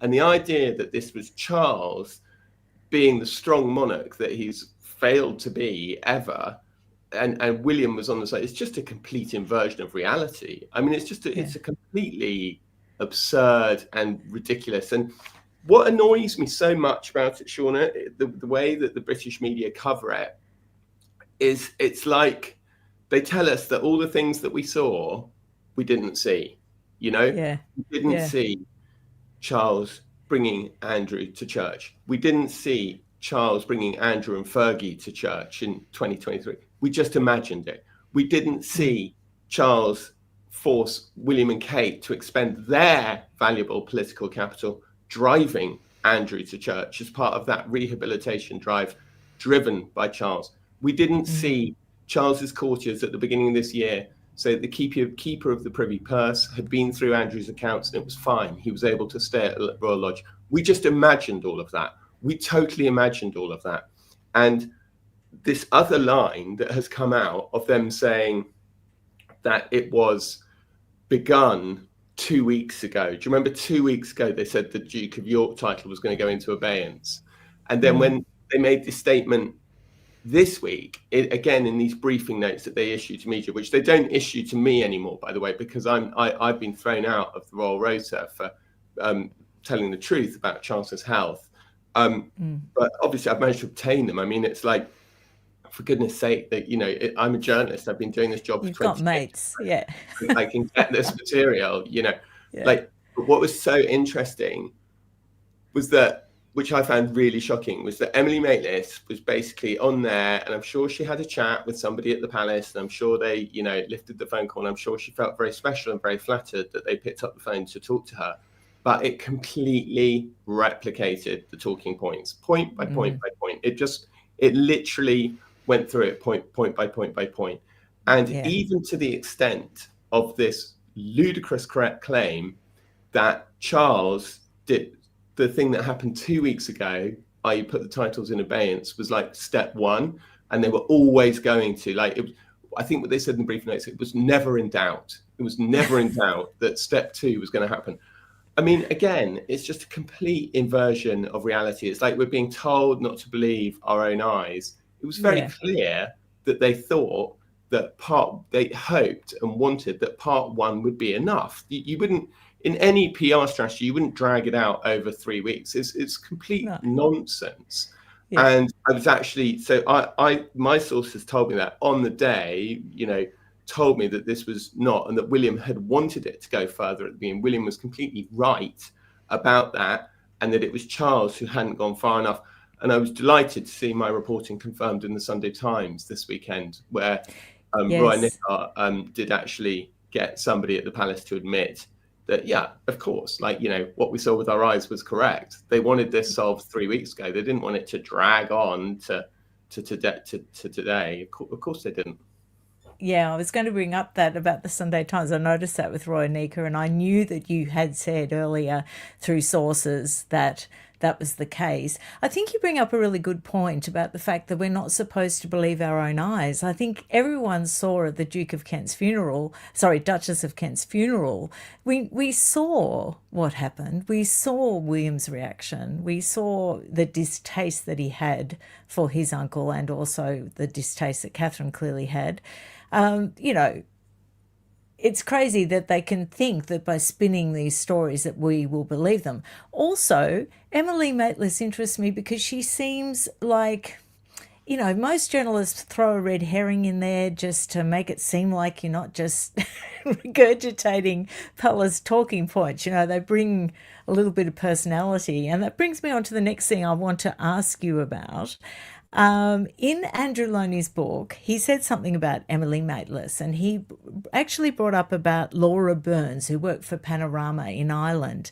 And the idea that this was Charles being the strong monarch that he's failed to be ever, and William was on the side, it's just a complete inversion of reality. I mean, it's a completely absurd and ridiculous. And what annoys me so much about it, Shauna, the way that the British media cover it, is it's like they tell us that all the things that we saw, we didn't see. We didn't see Charles bringing Andrew to church. We didn't see Charles bringing Andrew and Fergie to church in 2023. We just imagined it. We didn't see Charles force William and Kate to expend their valuable political capital driving Andrew to church as part of that rehabilitation drive driven by Charles. We didn't see Charles's courtiers at the beginning of this year say that the keeper of the Privy Purse had been through Andrew's accounts and it was fine. He was able to stay at Royal Lodge. We just imagined all of that. We totally imagined all of that. And this other line that has come out of them saying that it was begun 2 weeks ago. Do you remember 2 weeks ago they said the Duke of York title was going to go into abeyance? And then when they made this statement this week, again in these briefing notes that they issue to media, which they don't issue to me anymore, by the way, because I've been thrown out of the Royal Rota for telling the truth about Charles's health. But obviously I've managed to obtain them. I mean, it's like, for goodness sake, that I'm a journalist. I've been doing this job for 20 got mates, years. I can get this material, But what was so interesting was that, which I found really shocking, was that Emily Maitlis was basically on there, and I'm sure she had a chat with somebody at the palace, and I'm sure they, lifted the phone call, and I'm sure she felt very special and very flattered that they picked up the phone to talk to her. But it completely replicated the talking points, point by point by point. It literally went through it point by point by point. And even to the extent of this ludicrous correct claim that Charles did the thing that happened 2 weeks ago, i.e. put the titles in abeyance, was like step one. And they were always going to, I think what they said in the brief notes, it was never in doubt. It was never in doubt that step two was going to happen. I mean, again, it's just a complete inversion of reality. It's like we're being told not to believe our own eyes. It was very clear that they thought that they hoped and wanted that part one would be enough. You wouldn't, in any PR strategy, you wouldn't drag it out over 3 weeks. It's complete nonsense. And I was actually, my sources told me that on the day, told me that this was not, and that William had wanted it to go further at the beginning. William was completely right about that, and that it was Charles who hadn't gone far enough. And I was delighted to see my reporting confirmed in the Sunday Times this weekend, where Roy Nickar did actually get somebody at the palace to admit that, of course, what we saw with our eyes was correct. They wanted this solved 3 weeks ago. They didn't want it to drag on to today. Of course they didn't. Yeah, I was going to bring up that about the Sunday Times. I noticed that with Roy Nickar, and I knew that you had said earlier through sources that that was the case. I think you bring up a really good point about the fact that we're not supposed to believe our own eyes. I think everyone saw at the Duchess of Kent's funeral, we saw what happened. We saw William's reaction. We saw the distaste that he had for his uncle, and also the distaste that Catherine clearly had. It's crazy that they can think that by spinning these stories that we will believe them. Also, Emily Maitlis interests me because she seems like, most journalists throw a red herring in there just to make it seem like you're not just regurgitating Pella's talking points. They bring a little bit of personality. And that brings me on to the next thing I want to ask you about. In Andrew Lownie's book, he said something about Emily Maitlis, and he actually brought up about Laura Burns, who worked for Panorama in Ireland.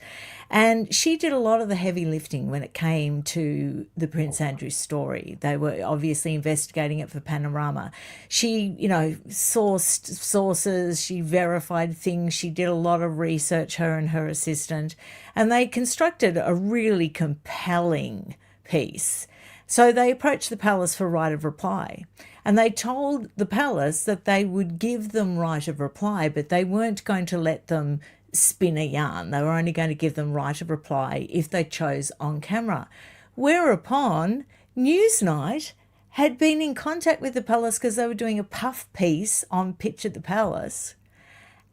And she did a lot of the heavy lifting when it came to the Prince Andrew story. They were obviously investigating it for Panorama. She, sourced sources, she verified things, she did a lot of research, her and her assistant, and they constructed a really compelling piece. So they approached the palace for right of reply, and they told the palace that they would give them right of reply, but they weren't going to let them spin a yarn. They were only going to give them right of reply if they chose on camera. Whereupon Newsnight had been in contact with the palace because they were doing a puff piece on Pitch at the Palace.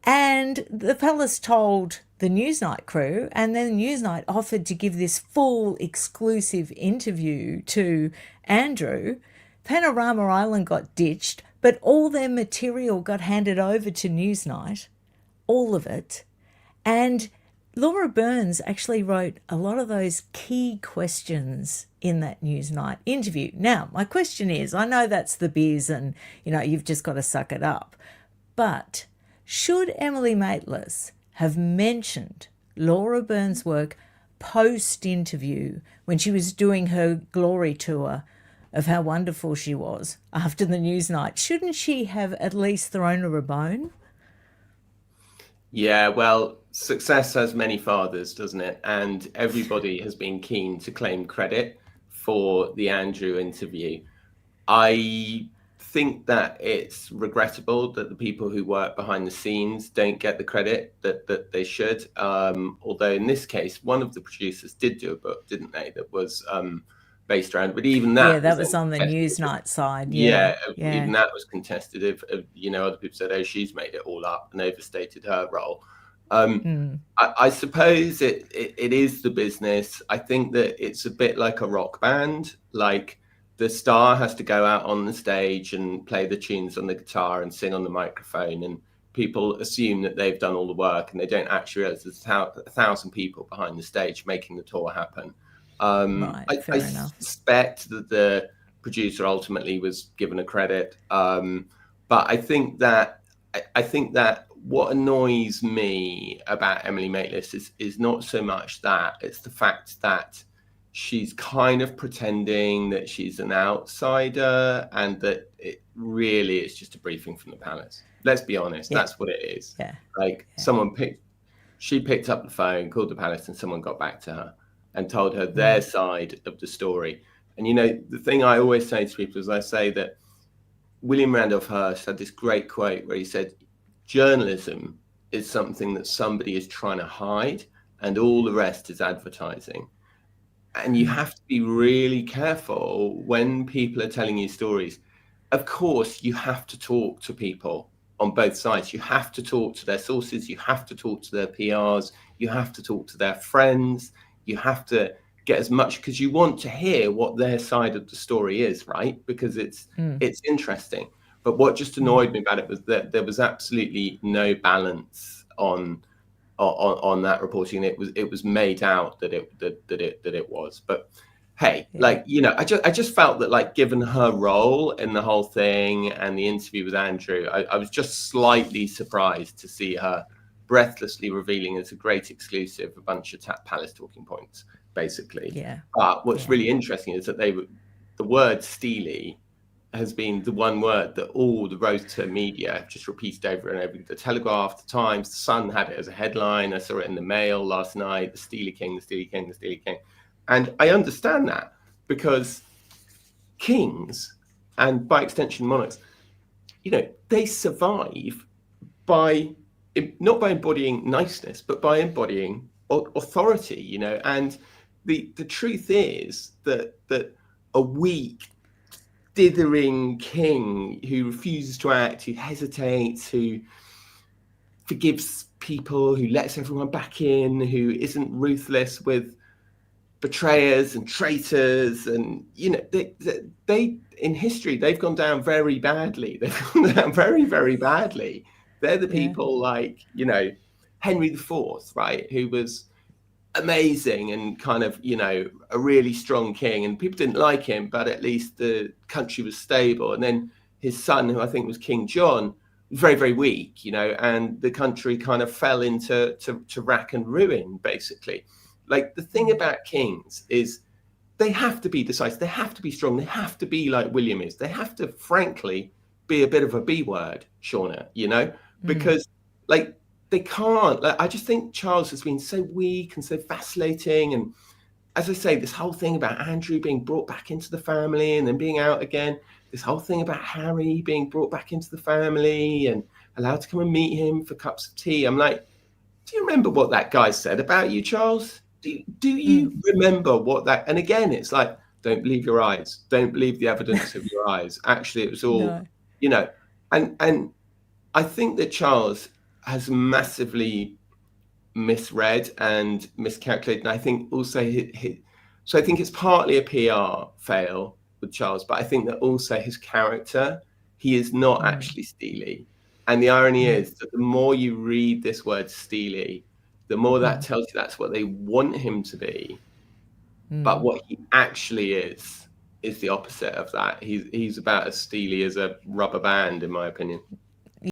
And the palace told the Newsnight crew, and then Newsnight offered to give this full exclusive interview to Andrew. Panorama Island got ditched, but all their material got handed over to Newsnight, all of it. And Laura Burns actually wrote a lot of those key questions in that Newsnight interview. Now, my question is, I know that's the biz and, you've just got to suck it up, but should Emily Maitlis have mentioned Laura Burns' work post-interview when she was doing her glory tour of how wonderful she was after the Newsnight? Shouldn't she have at least thrown her a bone? Yeah, well, success has many fathers, doesn't it? And everybody has been keen to claim credit for the Andrew interview. I think that it's regrettable that the people who work behind the scenes don't get the credit that they should. Although in this case, one of the producers did do a book, didn't they, that was based around, but even that was on the Newsnight side. Even that was contested. If other people said, oh, she's made it all up and overstated her role. I suppose it is the business. I think that it's a bit like a rock band. Like, the star has to go out on the stage and play the tunes on the guitar and sing on the microphone, and people assume that they've done all the work, and they don't actually realize there's 1,000 people behind the stage making the tour happen. I suspect that the producer ultimately was given a credit, but I think that what annoys me about Emily Maitlis is not so much that, it's the fact that she's kind of pretending that she's an outsider and that it really is just a briefing from the palace. Let's be honest, that's what it is. She picked up the phone, called the palace, and someone got back to her and told her their side of the story. And the thing I always say to people is, I say that William Randolph Hearst had this great quote where he said, journalism is something that somebody is trying to hide, and all the rest is advertising. And you have to be really careful when people are telling you stories. Of course, you have to talk to people on both sides. You have to talk to their sources. You have to talk to their PRs. You have to talk to their friends. You have to get as much, because you want to hear what their side of the story is, right? Because it's interesting. But what just annoyed me about it was that there was absolutely no balance on that reporting. It was made out that it was. But hey, I just felt that, given her role in the whole thing and the interview with Andrew, I was just slightly surprised to see her breathlessly revealing as a great exclusive a bunch of palace talking points, basically. But what's really interesting is that the word STEELY has been the one word that all the Rota media have just repeated over and over. The Telegraph, the Times, the Sun had it as a headline. I saw it in the Mail last night, the STEELY King, the STEELY King, the STEELY King. And I understand that, because kings, and by extension monarchs, they survive not by embodying niceness, but by embodying authority, and the truth is that a weak, dithering king who refuses to act, who hesitates, who forgives people, who lets everyone back in, who isn't ruthless with betrayers and traitors, and they in history they've gone down very badly. They've gone down very, very badly. They're the people like Henry IV, right, who was amazing and kind of a really strong king, and people didn't like him, but at least the country was stable. And then his son, who I think was King John, was very, very weak, and the country kind of fell into rack and ruin, basically. Like, the thing about kings is they have to be decisive, they have to be strong, they have to be like William is, they have to frankly be a bit of a B word, Shauna, because they can't. I just think Charles has been so weak and so vacillating. And as I say, this whole thing about Andrew being brought back into the family and then being out again, this whole thing about Harry being brought back into the family and allowed to come and meet him for cups of tea. I'm like, do you remember what that guy said about you, Charles? Do Mm. you remember what that? And again, it's like, don't believe your eyes. Don't believe the evidence of your eyes. Actually, it was all, No. you know, and I think that Charles has massively misread and miscalculated. And I think also so I think it's partly a PR fail with Charles, but I think that also his character, he is not Mm. actually steely. And the irony Mm. is that the more you read this word steely, the more that Mm. tells you that's what they want him to be. But Mm. what he actually is the opposite of that. He's about as steely as a rubber band, in my opinion.